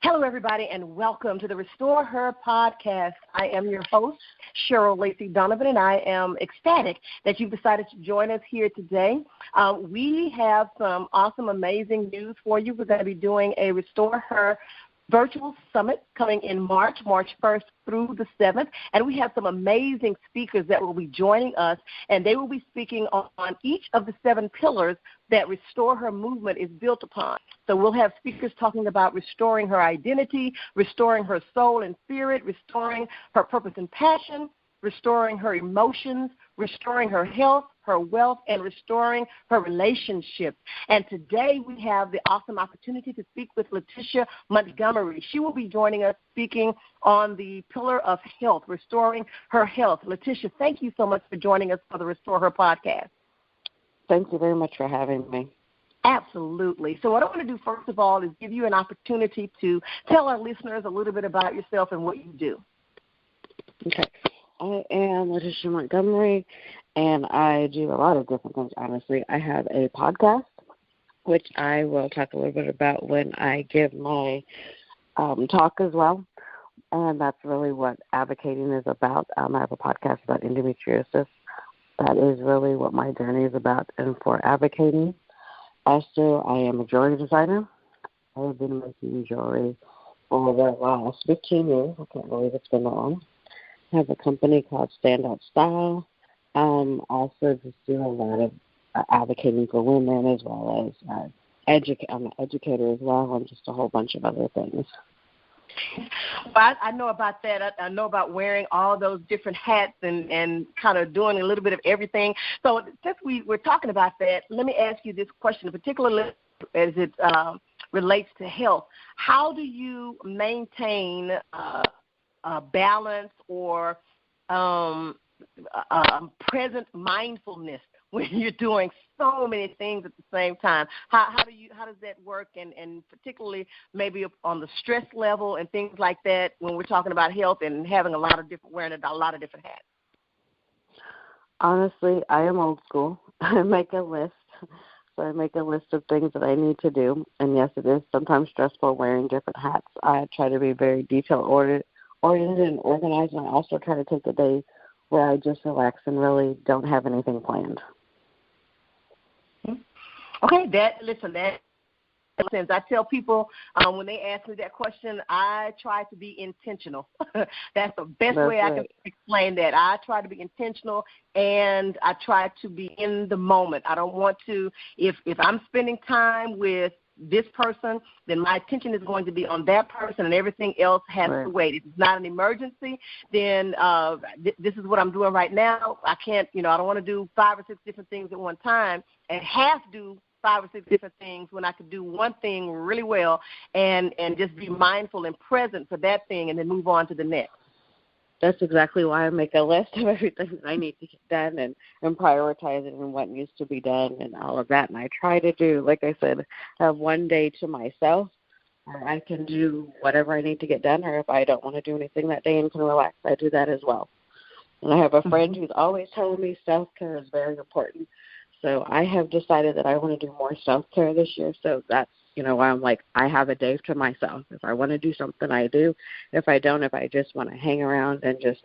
Hello, everybody, and welcome to the Restore Her podcast. I am your host, Cheryl Lacey Donovan, and I am ecstatic that you've decided to join us here today. We have some awesome, amazing news for you. We're going to be doing a Restore Her Virtual Summit coming in March 1st through the 7th, and we have some amazing speakers that will be joining us, and they will be speaking on each of the 7 pillars that Restore Her movement is built upon. So we'll have speakers talking about restoring her identity, restoring her soul and spirit, restoring her purpose and passion, restoring her emotions, restoring her health, her wealth, and restoring her relationships. And today we have the awesome opportunity to speak with Tysha Montgomery. She will be joining us speaking on the pillar of health, restoring her health. Tysha, thank you so much for joining us for the Restore Her podcast. Thank you very much for having me. Absolutely. So what I want to do, first of all, is give you an opportunity to tell our listeners a little bit about yourself and what you do. Okay. I am Tysha Montgomery, and I do a lot of different things, honestly. I have a podcast, which I will talk a little bit about when I give my talk as well, and that's really what advocating is about. I have a podcast about endometriosis. That is really what my journey is about, and for advocating. Also, I am a jewelry designer. I have been making jewelry for the last 15 years. I can't believe it's been that long. I have a company called Standout Style. Also just do a lot of advocating for women, as well as I'm an educator as well, and just a whole bunch of other things. Well, I know about that. I know about wearing all those different hats and kind of doing a little bit of everything. So since we're talking about that, let me ask you this question, particularly as it relates to health. How do you maintain balance or present mindfulness when you're doing so many things at the same time? How does that work, and particularly maybe on the stress level and things like that when we're talking about health and having wearing a lot of different hats? Honestly, I am old school. I make a list. So I make a list of things that I need to do, and yes, it is sometimes stressful wearing different hats. I try to be very detail-oriented and organized, and I also try to take a day where I just relax and really don't have anything planned. Okay, that makes sense. I tell people when they ask me that question, I try to be intentional. That's the best way I can explain that. I try to be intentional, and I try to be in the moment. I don't want to, if I'm spending time with this person, then my attention is going to be on that person, and everything else has to wait. If it's not an emergency, then this is what I'm doing right now. I can't, I don't want to do 5 or 6 different things at one time and half do 5 or 6 different things when I could do one thing really well and just be mindful and present for that thing and then move on to the next. That's exactly why I make a list of everything that I need to get done and prioritize it and what needs to be done and all of that. And I try to do, like I said, have one day to myself where I can do whatever I need to get done, or if I don't want to do anything that day and can relax, I do that as well. And I have a friend who's always telling me self-care is very important. So I have decided that I want to do more self-care this year. So that's, why I'm like, I have a day to myself. If I want to do something, I do. If I don't, if I just want to hang around and just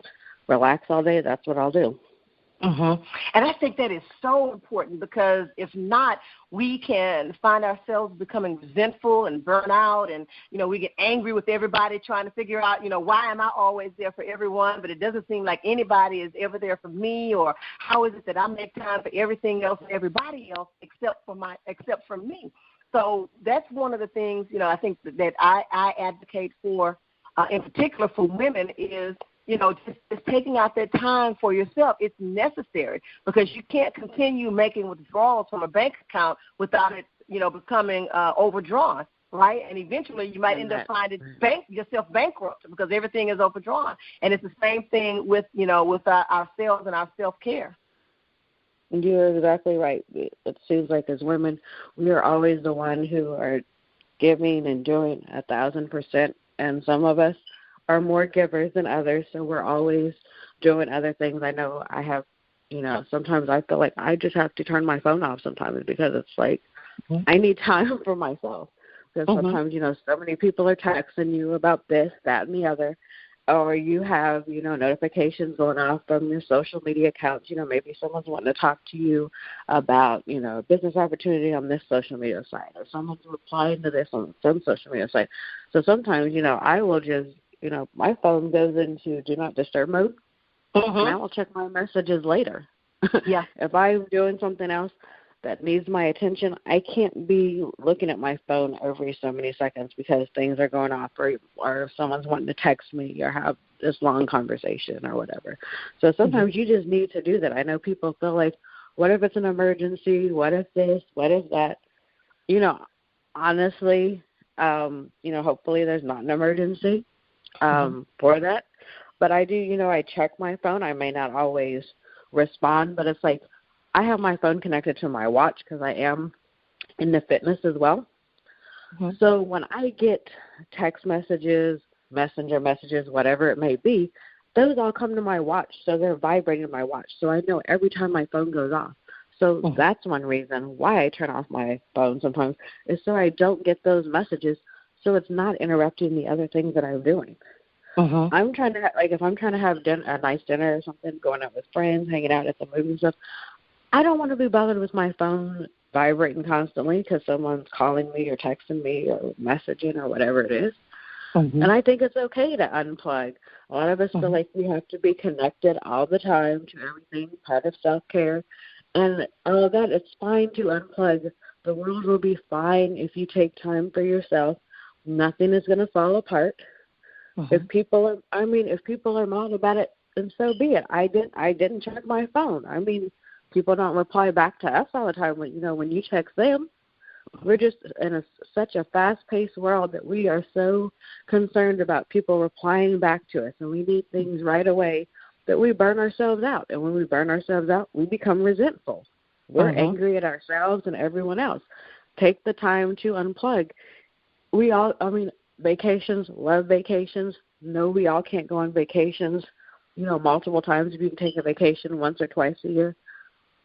relax all day, that's what I'll do. Mm-hmm. And I think that is so important, because if not, we can find ourselves becoming resentful and burn out, and, we get angry with everybody trying to figure out, why am I always there for everyone, but it doesn't seem like anybody is ever there for me, or how is it that I make time for everything else and everybody else except for me. So that's one of the things, I think that I advocate for, in particular for women, is just taking out that time for yourself. It's necessary, because you can't continue making withdrawals from a bank account without it, becoming overdrawn, right? And eventually you might end up finding yourself bankrupt because everything is overdrawn. And it's the same thing with, with ourselves and our self-care. You're exactly right. It seems like as women, we are always the one who are giving and doing 1,000%, and some of us are more givers than others, so we're always doing other things. I know I have, sometimes I feel like I just have to turn my phone off sometimes, because it's like I need time for myself. Because sometimes, so many people are texting you about this, that, and the other. Or you have, notifications going off from your social media accounts. Maybe someone's wanting to talk to you about, a business opportunity on this social media site, or someone's replying to this on some social media site. So sometimes, I will just, my phone goes into do not disturb mode, and I will check my messages later. Yeah. If I'm doing something else that needs my attention, I can't be looking at my phone every so many seconds because things are going off, or someone's wanting to text me or have this long conversation or whatever. So sometimes you just need to do that. I know people feel like, what if it's an emergency? What if this? What if that? Honestly, hopefully there's not an emergency for that. But I do, I check my phone. I may not always respond, but it's like, I have my phone connected to my watch because I am into fitness as well. So when I get text messages, messenger messages, whatever it may be, those all come to my watch. So they're vibrating my watch. So I know every time my phone goes off. So that's one reason why I turn off my phone sometimes, is so I don't get those messages, so it's not interrupting the other things that I'm doing. I'm trying to, if I'm trying to have a nice dinner or something, going out with friends, hanging out at the movies and stuff, I don't want to be bothered with my phone vibrating constantly because someone's calling me or texting me or messaging or whatever it is. And I think it's okay to unplug. A lot of us feel like we have to be connected all the time to everything, part of self-care. And all of that, it's fine to unplug. The world will be fine if you take time for yourself. Nothing is going to fall apart. If people are mad about it, then so be it. I didn't check my phone. People don't reply back to us all the time. When you text them, we're just in such a fast-paced world that we are so concerned about people replying back to us, and we need things right away that we burn ourselves out. And when we burn ourselves out, we become resentful. We're angry at ourselves and everyone else. Take the time to unplug. Vacations, love vacations. No, we all can't go on vacations, multiple times. If you can take a vacation once or twice a year,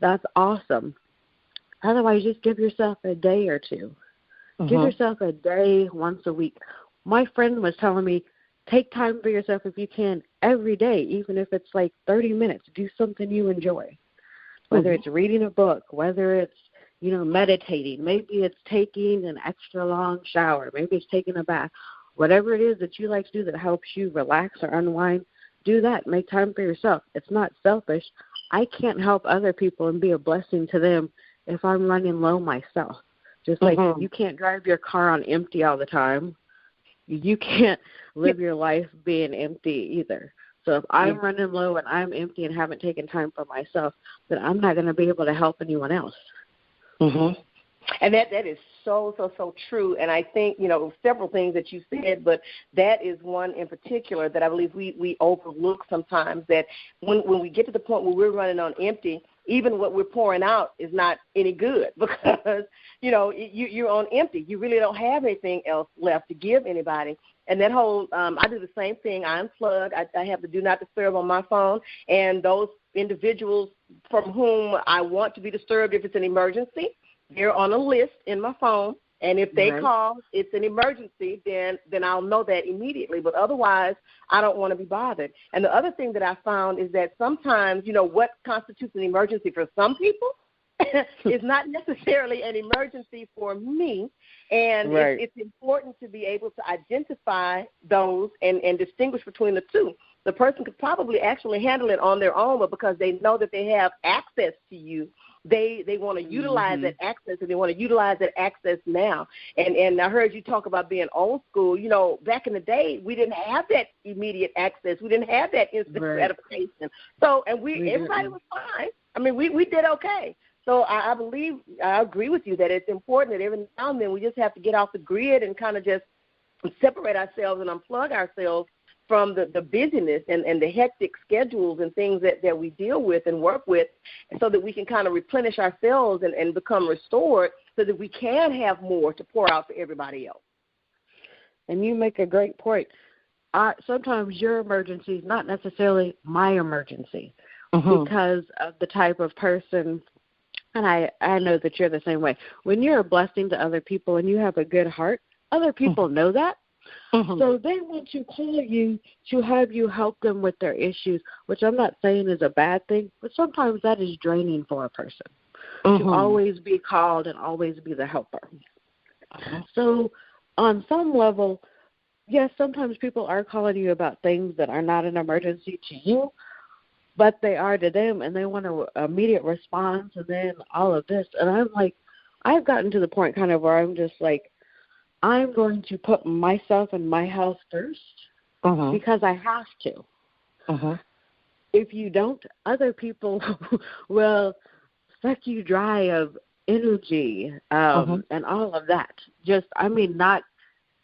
that's awesome. Otherwise, just give yourself a day or two. Give yourself a day once a week. My friend was telling me, take time for yourself if you can every day, even if it's 30 minutes. Do something you enjoy, whether it's reading a book, whether it's, meditating. Maybe it's taking an extra long shower. Maybe it's taking a bath. Whatever it is that you like to do that helps you relax or unwind, do that. Make time for yourself. It's not selfish. I can't help other people and be a blessing to them if I'm running low myself. Just like you can't drive your car on empty all the time. You can't live your life being empty either. So if I'm running low and I'm empty and haven't taken time for myself, then I'm not going to be able to help anyone else. And that is so true. And I think, several things that you said, but that is one in particular that I believe we overlook sometimes, that when we get to the point where we're running on empty, even what we're pouring out is not any good because, you're on empty. You really don't have anything else left to give anybody. And that whole, I do the same thing. I unplug. I have the do not disturb on my phone. And those individuals from whom I want to be disturbed, if it's an emergency, they're on a list in my phone. And if they call, it's an emergency, then I'll know that immediately. But otherwise, I don't want to be bothered. And the other thing that I found is that sometimes, what constitutes an emergency for some people is not necessarily an emergency for me. And it's important to be able to identify those and distinguish between the two. The person could probably actually handle it on their own, but because they know that they have access to you, they want to utilize that access, and they want to utilize that access now. And I heard you talk about being old school. Back in the day, we didn't have that immediate access. We didn't have that instant gratification. So, and everybody was fine. We did okay. So I agree with you that it's important that every now and then we just have to get off the grid and kind of just separate ourselves and unplug ourselves from the busyness and the hectic schedules and things that we deal with and work with, so that we can kind of replenish ourselves and become restored so that we can have more to pour out for everybody else. And you make a great point. Sometimes your emergency is not necessarily my emergency because of the type of person, and I know that you're the same way. When you're a blessing to other people and you have a good heart, Other people know that. Mm-hmm. So they want to call you to have you help them with their issues, which I'm not saying is a bad thing, but sometimes that is draining for a person to always be called and always be the helper. So on some level, yes, sometimes people are calling you about things that are not an emergency to you, but they are to them, and they want an immediate response and then all of this. And I'm like, I've gotten to the point kind of where I'm just like, I'm going to put myself and my health first because I have to. If you don't, other people will suck you dry of energy and all of that. Just, I mean, not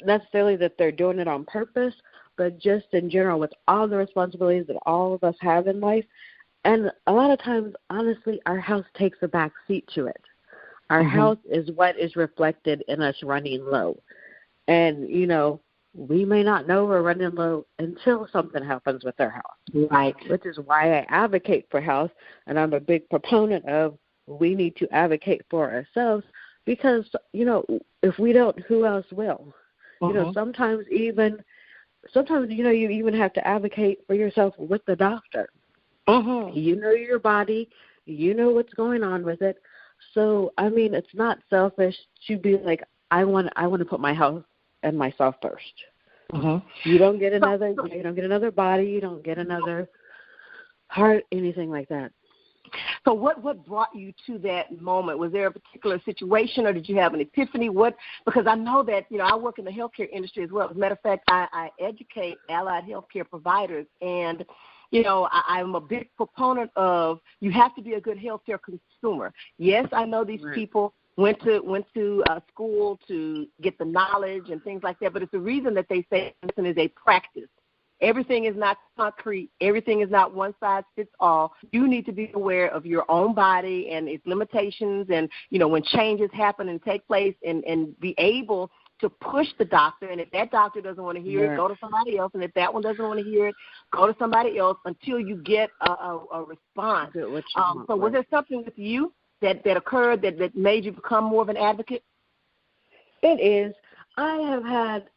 necessarily that they're doing it on purpose, but just in general with all the responsibilities that all of us have in life. And a lot of times, honestly, our health takes a back seat to it. Our health is what is reflected in us running low. And, you know, we may not know we're running low until something happens with our health. Right. Which is why I advocate for health, and I'm a big proponent of we need to advocate for ourselves because, you know, if we don't, who else will? You know, sometimes, you know, you even have to advocate for yourself with the doctor. You know your body. You know what's going on with it. So, I mean, it's not selfish to be like, I want to put my health and myself first. You don't get another body. You don't get another heart, anything like that. So what brought you to that moment? Was there a particular situation, or did you have an epiphany? Because I know that, you know, I work in the healthcare industry as well. As a matter of fact, I educate allied healthcare providers, and, you know, I'm a big proponent of you have to be a good healthcare consumer. Yes, I know these people went to school to get the knowledge and things like that, but it's the reason that they say medicine is a practice. Everything is not concrete. Everything is not one size fits all. You need to be aware of your own body and its limitations and, you know, when changes happen and take place and be able to push the doctor. And if that doctor doesn't want to hear it, go to somebody else. And if that one doesn't want to hear it, go to somebody else until you get a response. So was there something with you that occurred that made you become more of an advocate? It is. I have had,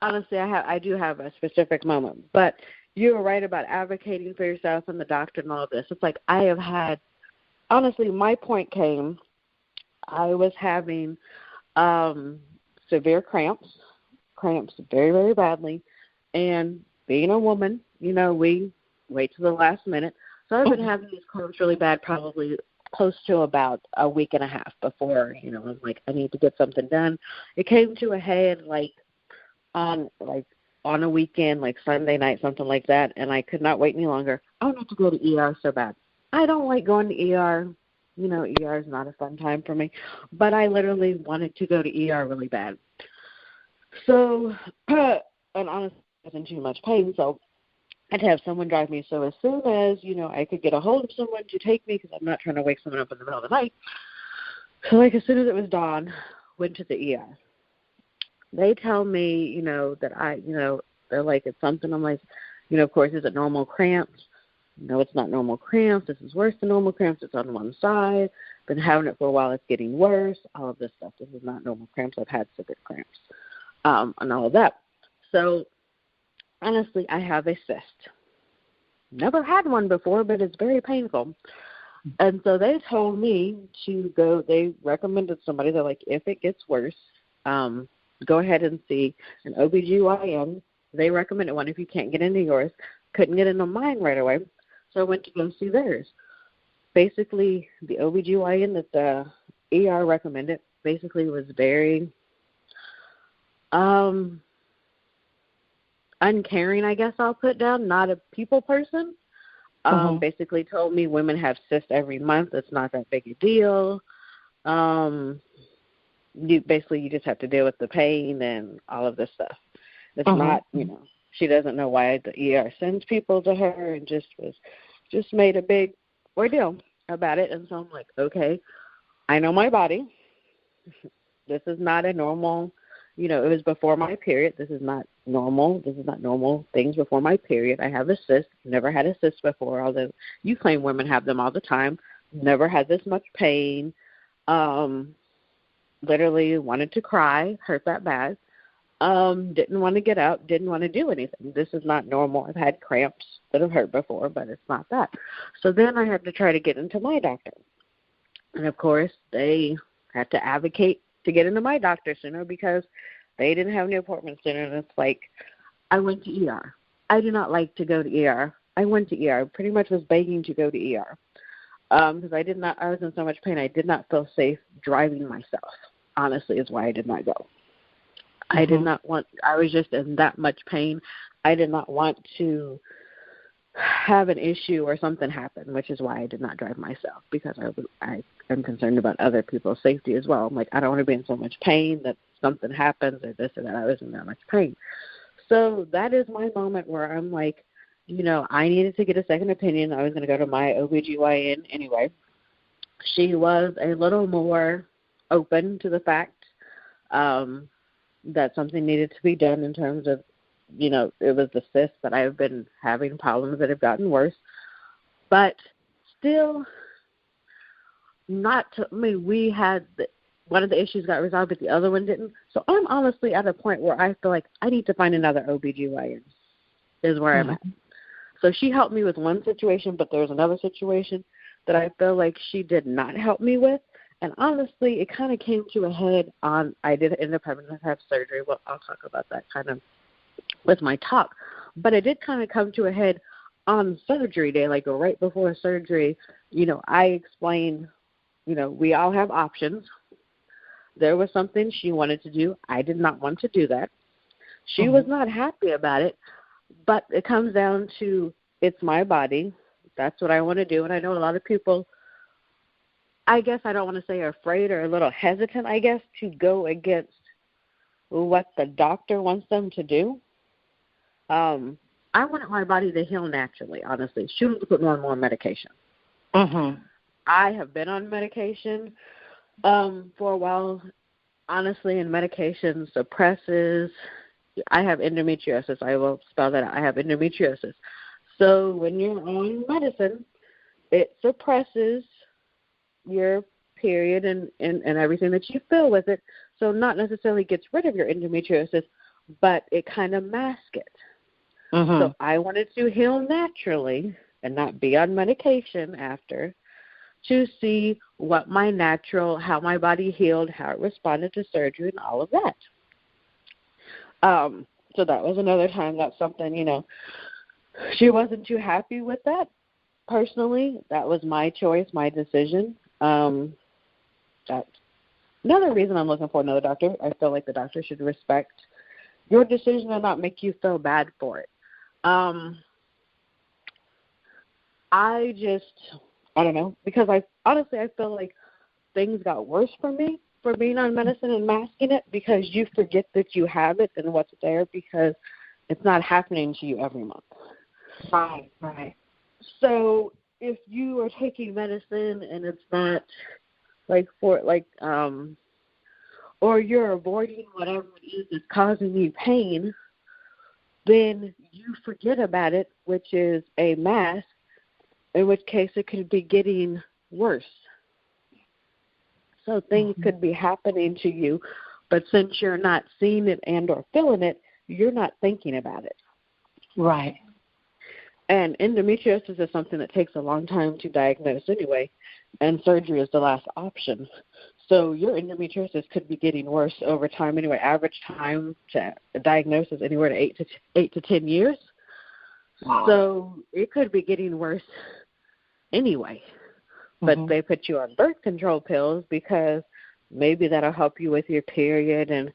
honestly, I do have a specific moment, but you were right about advocating for yourself and the doctor and all of this. It's like I have had, honestly, my point came, I was having severe cramps very, very badly, and being a woman, you know, we wait to the last minute. So I've been having these cramps really bad probably close to about a week and a half before, you know, I'm like, I need to get something done. It came to a head on a weekend, like Sunday night, something like that, and I could not wait any longer. I wanted to go to ER so bad. I don't like going to ER. You know, ER is not a fun time for me, but I literally wanted to go to ER really bad. So, and honestly, I was in too much pain, so I'd have someone drive me. So as soon as, you know, I could get a hold of someone to take me, because I'm not trying to wake someone up in the middle of the night. So, like, as soon as it was dawn, went to the ER. They tell me, you know, that they're like, it's something. I'm like, you know, of course, is it normal cramps? No, it's not normal cramps. This is worse than normal cramps. It's on one side. Been having it for a while. It's getting worse. All of this stuff. This is not normal cramps. I've had severe cramps and all of that. So, honestly, I have a cyst. Never had one before, but it's very painful. And so they told me to go. They recommended somebody. They're like, if it gets worse, go ahead and see an OBGYN. They recommended one if you can't get into yours. Couldn't get into mine right away, so I went to go see theirs. Basically, the OBGYN that the ER recommended basically was very uncaring, I guess I'll put down, not a people person. Basically told me women have cysts every month. It's not that big a deal. You just have to deal with the pain and all of this stuff. It's not, you know, she doesn't know why the ER sends people to her, and just made a big ordeal about it. And so I'm like, okay, I know my body. This is not a normal, you know, it was before my period. This is not normal. This is not normal things before my period. I have a cyst. Never had a cyst before, although you claim women have them all the time. Never had this much pain. literally wanted to cry, hurt that bad, didn't want to get up, didn't want to do anything. This is not normal. I've had cramps that have hurt before, but it's not that. So then I had to try to get into my doctor. And, of course, they had to advocate to get into my doctor sooner because they didn't have any appointments sooner. And it's like, I went to ER. I do not like to go to ER. I went to ER. Pretty much was begging to go to ER because I was in so much pain. I did not feel safe driving myself, honestly, is why I did not go. I did not want, I was just in that much pain. I did not want to have an issue or something happen, which is why I did not drive myself, because I am concerned about other people's safety as well. I'm like, I don't want to be in so much pain that something happens or this or that. I was in that much pain. So that is my moment where I'm like, you know, I needed to get a second opinion. I was going to go to my OBGYN anyway. She was a little more open to the fact that something needed to be done in terms of, you know, it was the cyst that I've been having problems that have gotten worse. But still we had one of the issues got resolved, but the other one didn't. So I'm honestly at a point where I feel like I need to find another OBGYN is where I'm at. So she helped me with one situation, but there's another situation that I feel like she did not help me with. And honestly, it kind of came to a head on, I did end up having to have surgery. Well, I'll talk about that kind of with my talk. But it did kind of come to a head on surgery day, like right before surgery. You know, I explained, you know, we all have options. There was something she wanted to do. I did not want to do that. She was not happy about it. But it comes down to, it's my body. That's what I want to do. And I know a lot of people, I guess I don't want to say are afraid or a little hesitant, I guess, to go against what the doctor wants them to do. I wanted my body to heal naturally, honestly. She was putting on more medication. I have been on medication for a while, honestly, and medication suppresses. I have endometriosis. I will spell that out. I have endometriosis. So when you're on medicine, it suppresses your period and everything that you feel with it. So not necessarily gets rid of your endometriosis, but it kind of masks it. So I wanted to heal naturally and not be on medication after, to see what how my body healed, how it responded to surgery and all of that. So that was another time. That's something, you know, she wasn't too happy with that. Personally, that was my choice, my decision. That's another reason I'm looking for another doctor. I feel like the doctor should respect your decision and not make you feel bad for it. I don't know, because I feel like things got worse for me for being on medicine and masking it, because you forget that you have it and what's there because it's not happening to you every month. Right. So if you are taking medicine and it's not or you're avoiding whatever it is that's causing you pain, then you forget about it, which is a mask, in which case it could be getting worse. So things could be happening to you, but since you're not seeing it and or feeling it, you're not thinking about it. Right. And endometriosis is something that takes a long time to diagnose anyway, and surgery is the last option. So your endometriosis could be getting worse over time anyway. Average time to diagnosis anywhere to 8 to 10 years. Wow. So it could be getting worse anyway. But they put you on birth control pills because maybe that'll help you with your period and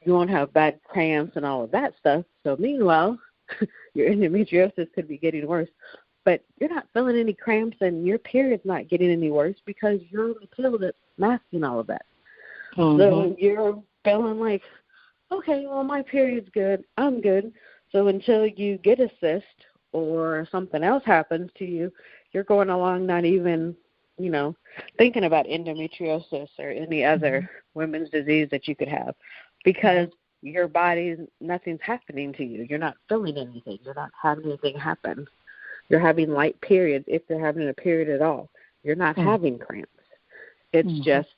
you won't have bad cramps and all of that stuff. So meanwhile, your endometriosis could be getting worse. But you're not feeling any cramps and your period's not getting any worse because you're on the pill that's masking all of that. So you're feeling like, okay, well, my period's good. I'm good. So until you get a cyst or something else happens to you, you're going along not even, you know, thinking about endometriosis or any other women's disease that you could have because your body, nothing's happening to you. You're not feeling anything. You're not having anything happen. You're having light periods if you're having a period at all. You're not having cramps. It's just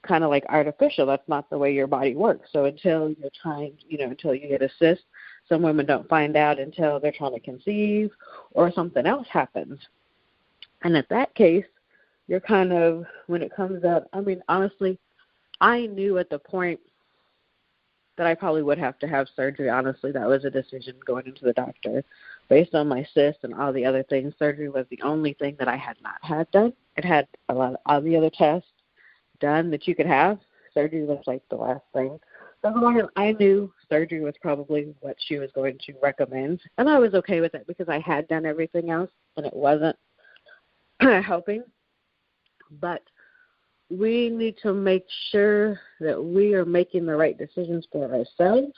kind of like artificial. That's not the way your body works. So until you're trying, until you get a cyst, some women don't find out until they're trying to conceive or something else happens. And at that case, you're kind of, when it comes up, I mean, honestly, I knew at the point that I probably would have to have surgery. Honestly, that was a decision going into the doctor. Based on my cyst and all the other things, surgery was the only thing that I had not had done. It had a lot of all the other tests done that you could have. Surgery was like the last thing. So I knew surgery was probably what she was going to recommend, and I was okay with it because I had done everything else, and it wasn't helping. But we need to make sure that we are making the right decisions for ourselves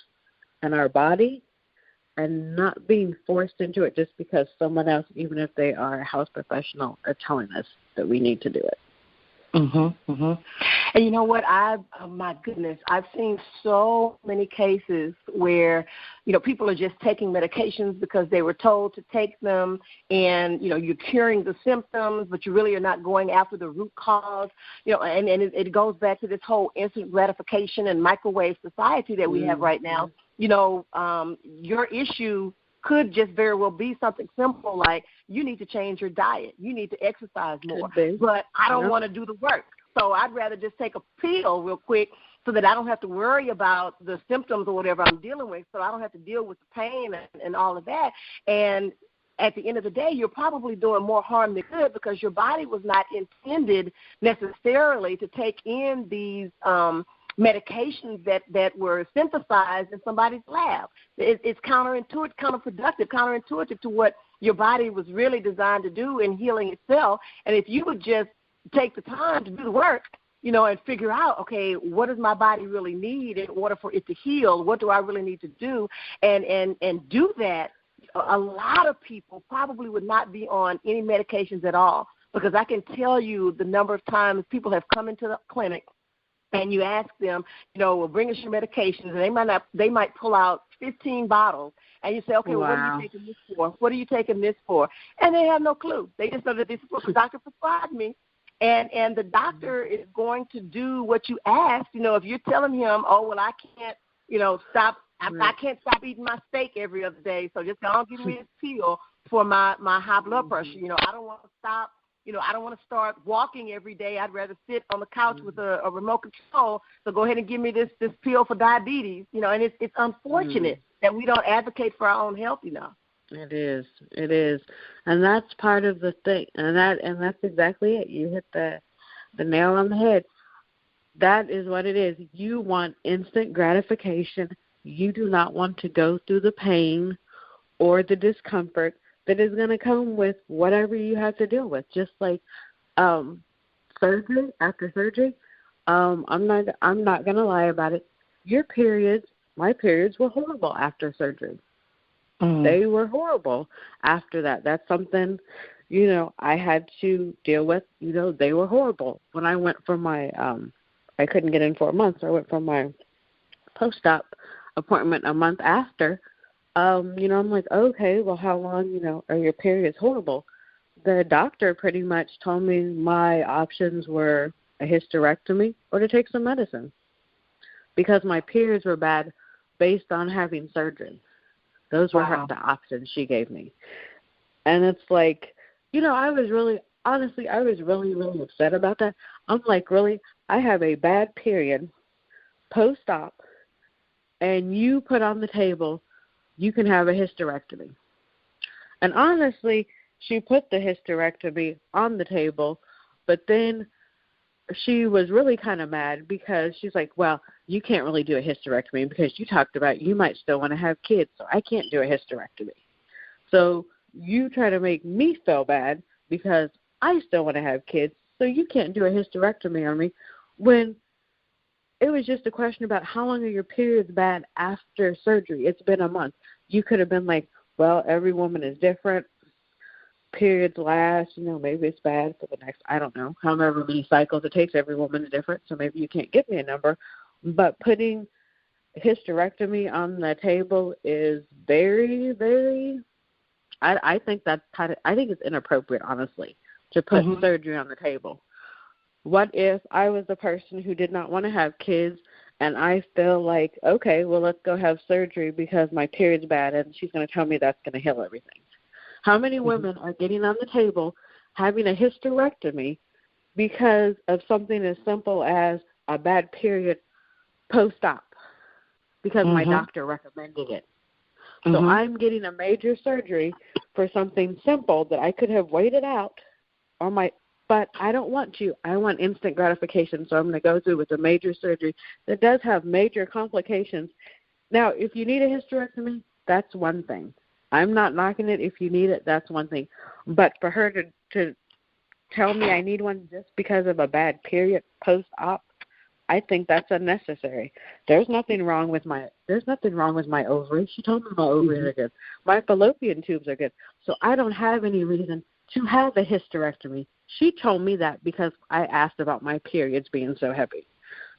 and our body and not being forced into it just because someone else, even if they are a health professional, are telling us that we need to do it. And you know what? My goodness, I've seen so many cases where, people are just taking medications because they were told to take them, and, you're curing the symptoms, but you really are not going after the root cause, and it goes back to this whole instant gratification and microwave society that we have right now. Your issue could just very well be something simple like you need to change your diet. You need to exercise more. But I don't want to do the work. So I'd rather just take a pill real quick so that I don't have to worry about the symptoms or whatever I'm dealing with, so I don't have to deal with the pain and all of that. And at the end of the day, you're probably doing more harm than good because your body was not intended necessarily to take in these medications that were synthesized in somebody's lab. It's counterintuitive to what your body was really designed to do in healing itself. And if you would just take the time to do the work, and figure out, okay, what does my body really need in order for it to heal? What do I really need to do? And do that, a lot of people probably would not be on any medications at all, because I can tell you the number of times people have come into the clinic and you ask them, well, bring us your medications, and they might pull out 15 bottles, and you say, okay, well, what are you taking this for? What are you taking this for? And they have no clue. They just know that this is what the doctor prescribed me, and the doctor is going to do what you asked. If you're telling him, oh, well, I can't, stop. I can't stop eating my steak every other day, so just don't give me this pill for my high blood pressure. I don't want to stop. I don't want to start walking every day. I'd rather sit on the couch with a remote control. So go ahead and give me this pill for diabetes. And it's unfortunate that we don't advocate for our own health enough. It is, and that's part of the thing. And that's exactly it. You hit the nail on the head. That is what it is. You want instant gratification. You do not want to go through the pain or the discomfort that is going to come with whatever you have to deal with. Just like surgery, after surgery, I'm not going to lie about it. My periods were horrible after surgery. They were horrible after that. That's something, I had to deal with. They were horrible. When I went for my, I couldn't get in for a month, so I went for my post-op appointment a month after. I'm like, okay, well, how long, are your periods horrible? The doctor pretty much told me my options were a hysterectomy or to take some medicine because my periods were bad based on having surgery. Those were the options she gave me. And it's like, I was really upset about that. I'm like, really? I have a bad period post-op, and you put on the table you can have a hysterectomy. And honestly, she put the hysterectomy on the table, but then she was really kind of mad because she's like, well, you can't really do a hysterectomy because you talked about you might still want to have kids, so I can't do a hysterectomy. So you try to make me feel bad because I still want to have kids, so you can't do a hysterectomy on me, when it was just a question about how long are your periods bad after surgery. It's been a month. You could have been like, well, every woman is different. Periods last, maybe it's bad for the next, I don't know, however many cycles it takes. Every woman is different, so maybe you can't give me a number. But putting hysterectomy on the table is very, very, I think that's I think it's inappropriate, honestly, to put surgery on the table. What if I was the person who did not want to have kids and I feel like, okay, well, let's go have surgery because my period's bad and she's going to tell me that's going to heal everything? How many women are getting on the table having a hysterectomy because of something as simple as a bad period post-op because my doctor recommended it? So I'm getting a major surgery for something simple that I could have waited out, but I don't want to. I want instant gratification, so I'm going to go through with a major surgery that does have major complications. Now, if you need a hysterectomy, that's one thing. I'm not knocking it. If you need it, that's one thing. But for her to tell me I need one just because of a bad period post-op, I think that's unnecessary. There's nothing wrong with my ovaries. She told me my ovaries are good. My fallopian tubes are good. So I don't have any reason to have a hysterectomy. She told me that because I asked about my periods being so heavy.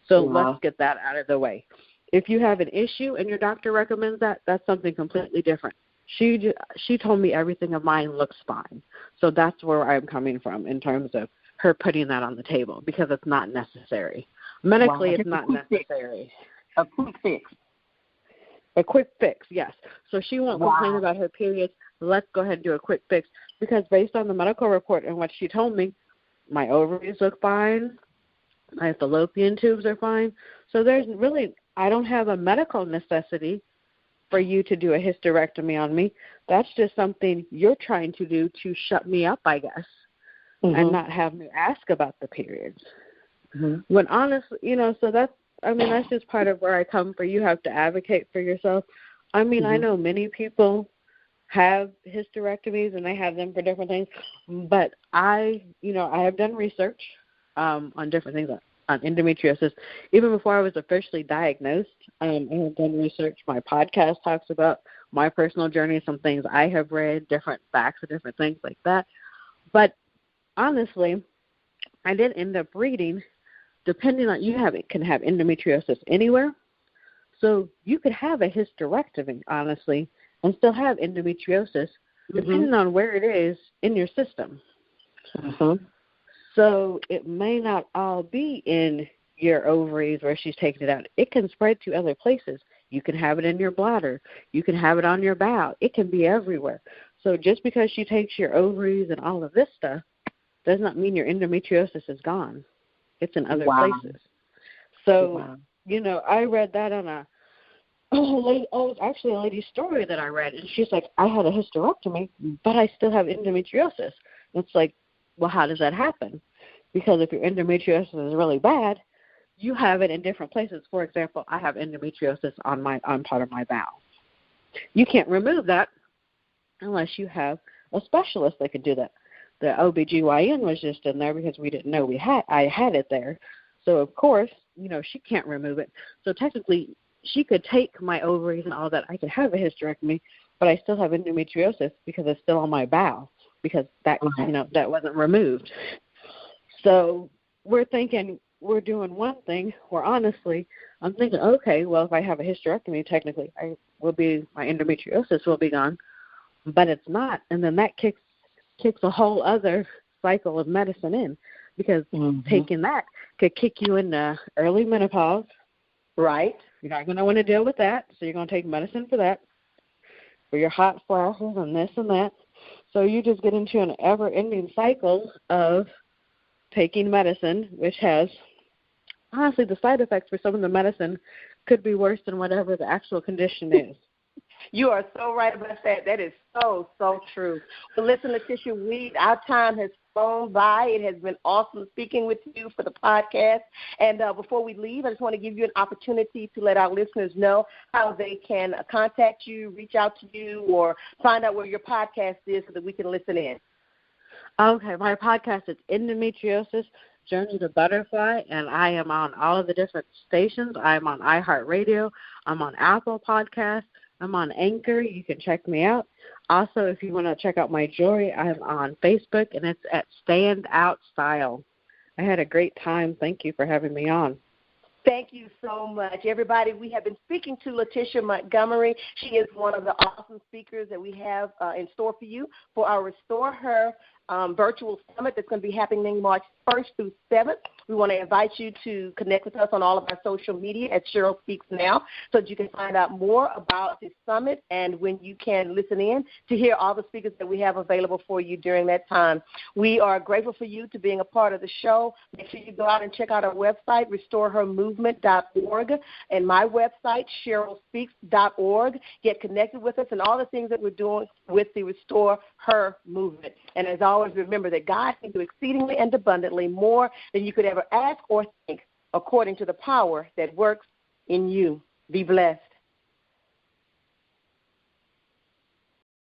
So let's get that out of the way. If you have an issue and your doctor recommends that, that's something completely different. She told me everything of mine looks fine. So that's where I'm coming from in terms of her putting that on the table because it's not necessary. Medically, it's not necessary. A quick fix. A quick fix, yes. So she won't complain about her periods. Let's go ahead and do a quick fix because based on the medical report and what she told me, my ovaries look fine. My fallopian tubes are fine. So I don't have a medical necessity for you to do a hysterectomy on me. That's just something you're trying to do to shut me up, I guess, and not have me ask about the periods. When honestly, so that's just part of where I come from. You have to advocate for yourself. I mean, I know many people have hysterectomies and they have them for different things, but I have done research on different things on endometriosis. Even before I was officially diagnosed, I have done research. My podcast talks about my personal journey, some things I have read, different facts and different things like that. But honestly, I did end up reading, depending on can have endometriosis anywhere. So you could have a hysterectomy, honestly, and still have endometriosis, depending on where it is in your system. So it may not all be in your ovaries where she's taking it out. It can spread to other places. You can have it in your bladder. You can have it on your bowel. It can be everywhere. So just because she takes your ovaries and all of this stuff does not mean your endometriosis is gone. It's in other places. So, I read that on it's actually a lady's story that I read, and she's like, I had a hysterectomy, but I still have endometriosis. And it's like, well, how does that happen? Because if your endometriosis is really bad, you have it in different places. For example, I have endometriosis on part of my bowel. You can't remove that unless you have a specialist that can do that. The OBGYN was just in there because we didn't know I had it there. So, of course, she can't remove it. So, technically, she could take my ovaries and all that. I could have a hysterectomy, but I still have endometriosis because it's still on my bowel because that wasn't removed. So, we're thinking we're doing one thing where, honestly, I'm thinking, okay, well, if I have a hysterectomy, technically, my endometriosis will be gone, but it's not. And then that kicks a whole other cycle of medicine in because taking that could kick you into early menopause. Right. You're not going to want to deal with that, so you're going to take medicine for that, for your hot flashes and this and that. So you just get into an ever-ending cycle of taking medicine, which has, honestly, the side effects for some of the medicine could be worse than whatever the actual condition is. You are so right about that. That is so, so true. But listen, Letitia, our time has flown by. It has been awesome speaking with you for the podcast. And before we leave, I just want to give you an opportunity to let our listeners know how they can contact you, reach out to you, or find out where your podcast is so that we can listen in. Okay, my podcast is Endometriosis Journey to Butterfly, and I am on all of the different stations. I'm on iHeartRadio. I'm on Apple Podcasts. I'm on Anchor. You can check me out. Also, if you want to check out my jewelry, I'm on Facebook, and it's at Stand Out Style. I had a great time. Thank you for having me on. Thank you so much. Everybody, we have been speaking to Tysha Montgomery. She is one of the awesome speakers that we have in store for you for our Restore Her Virtual Summit that's going to be happening March 1st through 7th. We want to invite you to connect with us on all of our social media at Cheryl Speaks Now so that you can find out more about this summit and when you can listen in to hear all the speakers that we have available for you during that time. We are grateful for you to being a part of the show. Make sure you go out and check out our website, RestoreHerMovement.org, and my website, CherylSpeaks.org. Get connected with us and all the things that we're doing with the Restore Her movement. And as always, remember that God can do exceedingly and abundantly more than you could ever ask or think, according to the power that works in you. Be blessed.